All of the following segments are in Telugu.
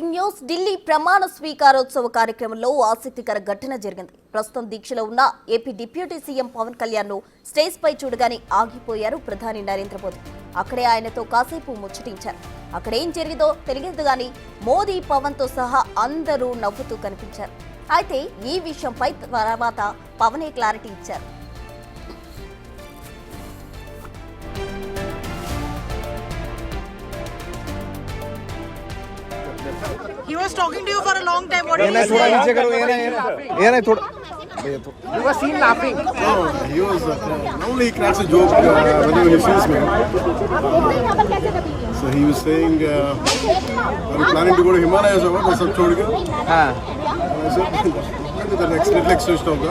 బ్రేకింగ్ న్యూస్ ఢిల్లీ ప్రమాణ స్వీకారోత్సవ కార్యక్రమంలో ఆసక్తికర ఘటన జరిగింది. ప్రస్తుతం దీక్షలో ఉన్న AP deputy CM Pawan Kalyan ను స్టేజ్ పై చూడగానే ఆగిపోయారు ప్రధాని నరేంద్ర మోదీ. అక్కడే ఆయనతో కాసేపు ముచ్చటించారు. అక్కడేం జరిగిందో తెలియదు గానీ మోదీ పవన్ తో సహా అందరూ నవ్వుతూ కనిపించారు. అయితే ఈ విషయంపై తర్వాత పవనే క్లారిటీ ఇచ్చారు. He was talking to you for a long time. What did he say? You were seen laughing. No, he was normally he cracks a joke whenever he sees me. So he was saying, "Are you planning to go to Himalayas or what? Or सब छोड़ के?" हाँ. I said, "Maybe the next Netflix switched off.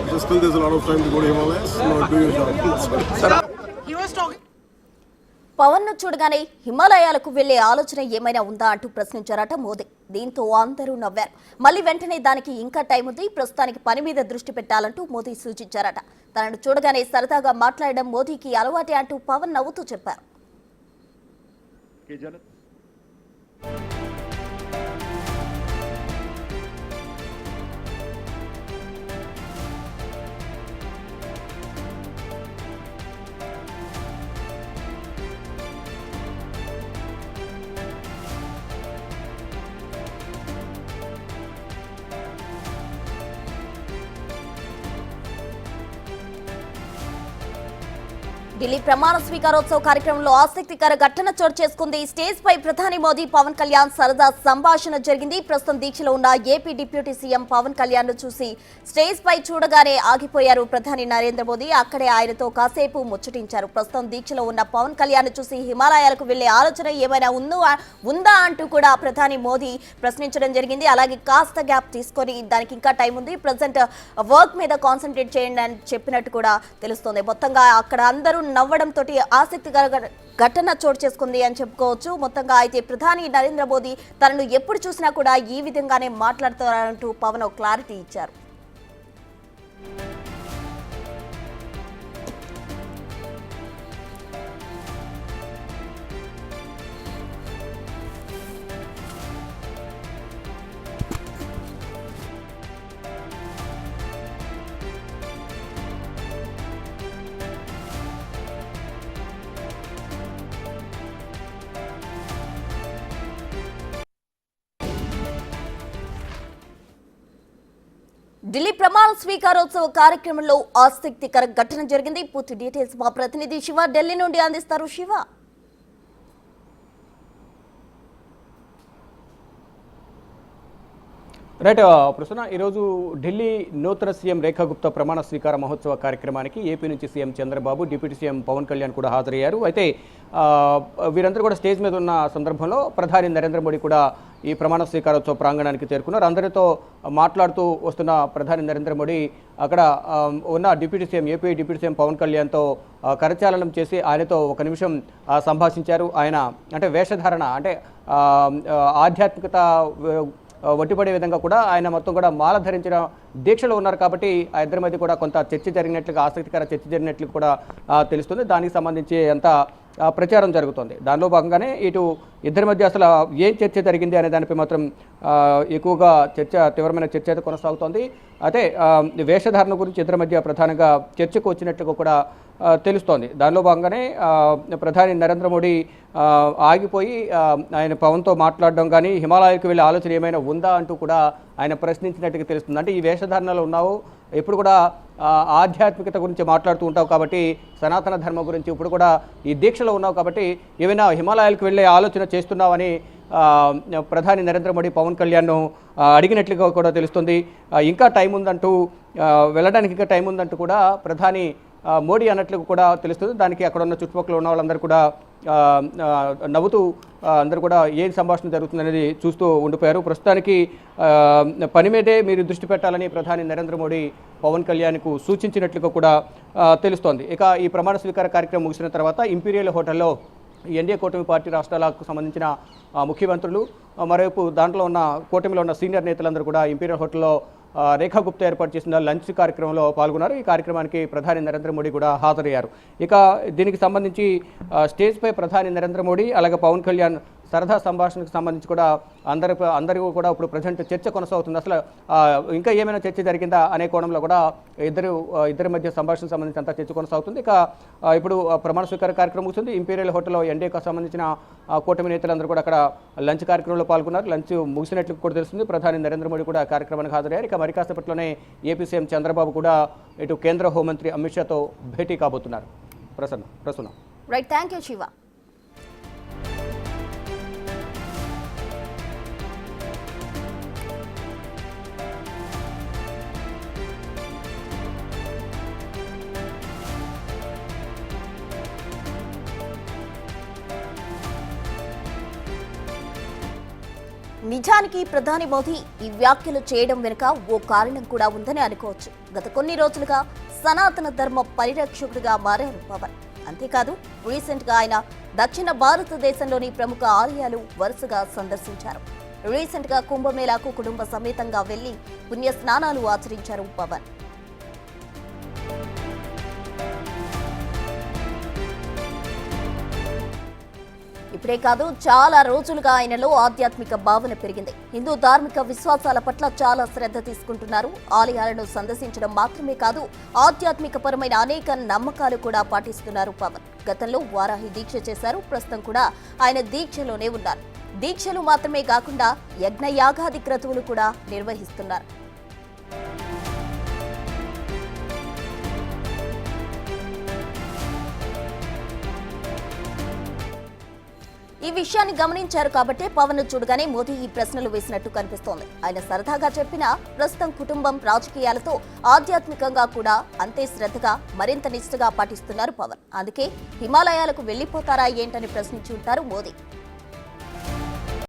So still there's a lot of time to go to Himalayas. No, do your job." He was talking. Pawan ను చూడగానే హిమాలయాలకు వెళ్లే ఆలోచన ఏమైనా ఉందా అంటూ ప్రశ్నించారట మోదీ. దీంతో అందరూ నవ్వారు. మళ్ళీ వెంటనే దానికి ఇంకా టైం ఉంది, ప్రస్తుతానికి పని మీద దృష్టి పెట్టాలంటూ మోదీ సూచించారట. తనను చూడగానే సరదాగా మాట్లాడడం మోదీకి అలవాటే అంటూ పవన్ నవ్వుతూ చెప్పారు. ఢిల్లీ ప్రమాణ స్వీకారోత్సవ కార్యక్రమంలో ఆసక్తికర ఘటన చోటు చేసుకుంది. స్టేజ్ పై ప్రధాని మోదీ పవన్ కళ్యాణ్ సరదా సంభాషణ జరిగింది. ప్రస్తుతం దీక్షలో ఉన్న AP deputy CM Pawan Kalyan ను చూసి స్టేజ్ పై చూడగానే ఆగిపోయారు ప్రధాని నరేంద్ర మోదీ. అక్కడే ఆయనతో కాసేపు ముచ్చటించారు. ప్రస్తుతం దీక్షలో ఉన్న పవన్ కళ్యాణ్ ను చూసి హిమాలయాలకు వెళ్లే ఆలోచన ఏమైనా ఉందా అంటూ కూడా ప్రధాని మోదీ ప్రశ్నించడం జరిగింది. అలాగే కాస్త గ్యాప్ తీసుకొని దానికి ఇంకా టైం ఉంది, ప్రజెంట్ వర్క్ మీద కాన్సన్ట్రేట్ చేయండి అని చెప్పినట్టు కూడా తెలుస్తోంది. మొత్తంగా అక్కడ అందరూ నవ్వడంతో ఆసక్తికర ఘటన చోటు చేసుకుంది అని చెప్పుకోవచ్చు. మొత్తంగా అయితే ప్రధాని నరేంద్ర మోదీ తనను ఎప్పుడు చూసినా కూడా ఈ విధంగానే మాట్లాడుతారంటూ పవన్ క్లారిటీ ఇచ్చారు. ఢిల్లీ ప్రమాణ స్వీకారోత్సవ కార్యక్రమంలో ఆసక్తికర ఘటన జరిగింది. పూర్తి డీటెయిల్స్ మా ప్రతినిధి శివ ఢిల్లీ నుండి అందిస్తారు. శివ, రైట్ ప్రసన్న, ఈరోజు ఢిల్లీ నూతన సీఎం రేఖా గుప్తా ప్రమాణ స్వీకార మహోత్సవ కార్యక్రమానికి ఏపీ నుంచి CM Chandrababu, deputy CM Pawan Kalyan కూడా హాజరయ్యారు. అయితే వీరందరూ కూడా స్టేజ్ మీద ఉన్న సందర్భంలో ప్రధాని నరేంద్ర మోడీ కూడా ఈ ప్రమాణ స్వీకారోత్సవ ప్రాంగణానికి చేరుకున్నారు. అందరితో మాట్లాడుతూ వస్తున్న ప్రధాని నరేంద్ర మోడీ అక్కడ ఉన్న deputy CM, AP deputy CM Pawan కళ్యాణ్తో కరచాలనం చేసి ఆయనతో ఒక నిమిషం సంభాషించారు. ఆయన అంటే వేషధారణ అంటే ఆధ్యాత్మికత వట్టిపడే విధంగా కూడా ఆయన మొత్తం కూడా మాల ధరించిన దీక్షలో ఉన్నారు. కాబట్టి ఆ ఇద్దరి మధ్య కూడా కొంత చర్చ జరిగినట్లుగా, ఆసక్తికర చర్చ జరిగినట్లు కూడా తెలుస్తుంది. దానికి సంబంధించి ఎంత ప్రచారం జరుగుతుంది. దానిలో భాగంగానే ఇటు ఇద్దరి మధ్య అసలు ఏం చర్చ జరిగింది అనే దానిపై మాత్రం ఎక్కువగా తీవ్రమైన చర్చ అయితే కొనసాగుతోంది. అయితే వేషధారణ గురించి ఇద్దరి మధ్య ప్రధానంగా చర్చకు వచ్చినట్లుగా కూడా తెలుస్తోంది. దానిలో భాగంగానే ప్రధాని నరేంద్ర మోడీ ఆగిపోయి ఆయన పవన్తో మాట్లాడడం కానీ హిమాలయాలకు వెళ్ళే ఆలోచన ఏమైనా ఉందా అంటూ కూడా ఆయన ప్రశ్నించినట్టుగా తెలుస్తుంది. అంటే ఈ వేషధారణలో ఉన్నావు, ఎప్పుడు కూడా ఆధ్యాత్మికత గురించి మాట్లాడుతూ ఉంటావు కాబట్టి, సనాతన ధర్మం గురించి ఇప్పుడు కూడా ఈ దీక్షలో ఉన్నావు కాబట్టి ఏమైనా హిమాలయాలకు వెళ్ళే ఆలోచన చేస్తున్నావని ప్రధాని నరేంద్ర మోడీ పవన్ కళ్యాణ్ను అడిగినట్లుగా కూడా తెలుస్తుంది. ఇంకా టైం ఉందంటూ వెళ్ళడానికి ఇంకా టైం ఉందంటూ కూడా ప్రధాని మోడీ అన్నట్లు కూడా తెలుస్తుంది. దానికి అక్కడ ఉన్న చుట్టుపక్కల ఉన్న వాళ్ళందరూ కూడా నవ్వుతూ అందరూ కూడా ఏం సంభాషణ జరుగుతుందనేది చూస్తూ ఉండిపోయారు. ప్రస్తుతానికి పని మీదే మీరు దృష్టి పెట్టాలని ప్రధాని నరేంద్ర మోడీ పవన్ కళ్యాణ్కు సూచించినట్లుగా కూడా తెలుస్తోంది. ఇక ఈ ప్రమాణ స్వీకార కార్యక్రమం ముగిసిన తర్వాత ఇంపీరియల్ హోటల్లో ఎన్డీఏ కూటమి పార్టీ రాష్ట్రాలకు సంబంధించిన ముఖ్యమంత్రులు, మరోవైపు దాంట్లో ఉన్న కూటమిలో ఉన్న సీనియర్ నేతలందరూ కూడా ఇంపీరియల్ హోటల్లో రేఖా గుప్తా ఏర్పాటు చేసిన లంచ్ కార్యక్రమంలో పాల్గొన్నారు. ఈ కార్యక్రమానికి ప్రధాని నరేంద్ర మోడీ కూడా హాజరయ్యారు. ఇక దీనికి సంబంధించి స్టేజ్పై ప్రధాని నరేంద్ర మోడీ అలాగే పవన్ కళ్యాణ్ సరదా సంభాషణకు సంబంధించి కూడా అందరికీ కూడా ఇప్పుడు ప్రజెంట్ చర్చ కొనసాగుతుంది. అసలు ఇంకా ఏమైనా చర్చ జరిగిందా అనే కోణంలో కూడా ఇద్దరి మధ్య సంభాషణకు సంబంధించి అంతా చర్చ కొనసాగుతుంది. ఇక ఇప్పుడు ప్రమాణ స్వీకార కార్యక్రమం ముగుస్తుంది. ఇంపీరియల్ హోటల్లో ఎన్డీఏకు సంబంధించిన కూటమి నేతలందరూ కూడా అక్కడ లంచ్ కార్యక్రమంలో పాల్గొన్నారు. లంచ్ ముగిసినట్లు కూడా తెలుస్తుంది. ప్రధాని నరేంద్ర మోడీ కూడా కార్యక్రమానికి హాజరయ్యారు. ఇక మరి కాసేపట్లోనే ఏపీ సీఎం చంద్రబాబు కూడా ఇటు కేంద్ర హోంమంత్రి అమిత్ షాతో భేటీ కాబోతున్నారు. Prasanna right, thank you Shiva. నిజానికి ప్రధాని మోదీ ఈ వ్యాఖ్యలు చేయడం వెనుక ఓ కారణం కూడా ఉందని అనుకోవచ్చు. గత కొన్ని రోజులుగా సనాతన ధర్మ పరిరక్షకుడిగా మారారు పవన్. అంతేకాదు, రీసెంట్ గా ఆయన దక్షిణ భారతదేశంలోని ప్రముఖ ఆలయాలు వరుసగా సందర్శించారు. రీసెంట్ గా కుంభమేళాకు కుటుంబ సమేతంగా వెళ్లి పుణ్య స్నానాలు ఆచరించారు పవన్. ఇప్పుడే కాదు, చాలా రోజులుగా ఆయనలో ఆధ్యాత్మిక భావన పెరిగింది. హిందూ ధార్మిక విశ్వాసాల పట్ల చాలా శ్రద్ధ తీసుకుంటున్నారు. ఆలయాలను సందర్శించడం మాత్రమే కాదు, ఆధ్యాత్మిక పరమైన అనేక నమ్మకాలు కూడా పాటిస్తున్నారు పవన్. గతంలో వారాహి దీక్ష చేశారు. ప్రస్తుతం కూడా ఆయన దీక్షలోనే ఉన్నారు. దీక్షలు మాత్రమే కాకుండా యజ్ఞ యాగాది క్రతువులు కూడా నిర్వహిస్తున్నారు. ఈ విషయాన్ని గమనించారు కాబట్టే పవన్ చూడగానే మోదీ ఈ ప్రశ్నలు వేసినట్టు కనిపిస్తోంది. ఆయన సరదాగా చెప్పినా ప్రస్తుతం కుటుంబం, రాజకీయాలతో ఆధ్యాత్మికంగా కూడా అంతే శ్రద్ధగా, మరింత నిష్ఠగా పాటిస్తున్నారు పవన్. అందుకే హిమాలయాలకు వెళ్లిపోతారా ఏంటని ప్రశ్నించి ఉంటారు మోదీ.